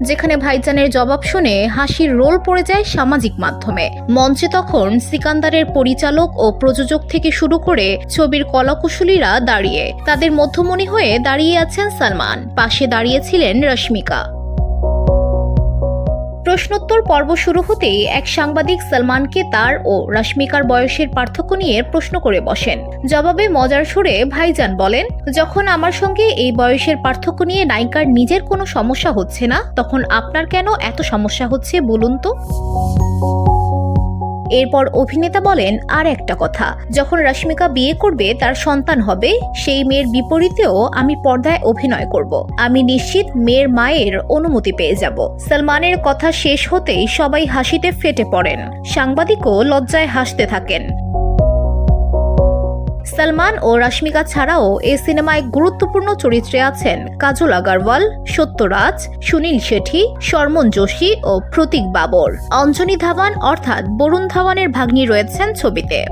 যেখানে ভাইজানের জবাব শুনে হাসির রোল পড়ে যায় সামাজিক মাধ্যমে। মঞ্চে তখন সিকান্দারের পরিচালক ও প্রযোজক থেকে শুরু করে ছবির কলাকুশলীরা দাঁড়িয়ে, তাদের মধ্যমণি হয়ে দাঁড়িয়ে আছেন সালমান, পাশে দাঁড়িয়েছিলেন রশ্মিকা। প্রশ্নোত্তর পর্ব শুরু হতেই এক সাংবাদিক সালমানকে তার ও রশ্মিকার বয়সের পার্থক্য নিয়ে প্রশ্ন করে বসেন। জবাবে মজার সুরে ভাইজান বলেন, যখন আমার সঙ্গে এই বয়সের পার্থক্য নিয়ে নায়িকার নিজের কোনো সমস্যা হচ্ছে না, তখন আপনার কেন এত সমস্যা হচ্ছে বলুন তো। এরপর অভিনেতা বলেন, আর একটা কথা, যখন রশ্মিকা বিয়ে করবে, তার সন্তান হবে, সেই মেয়ের বিপরীতেও আমি পর্দায় অভিনয় করব। আমি নিশ্চিত মেয়ের মায়ের অনুমতি পেয়ে যাব। সালমানের কথা শেষ হতেই সবাই হাসিতে ফেটে পড়েন, সাংবাদিকও লজ্জায় হাসতে থাকেন। সালমান ও রশ্মিকা ছাড়াও এই সিনেমায় গুরুত্বপূর্ণ চরিত্রে আছেন কাজল আগারওয়াল, সত্যরাজ, সুনীল শেঠি, শর্মন যোশী ও প্রতীক বাবর। অঞ্জনি ধাওয়ান অর্থাৎ বরুণ ধাওয়ানের ভাগ্নি রয়েছেন ছবিতে।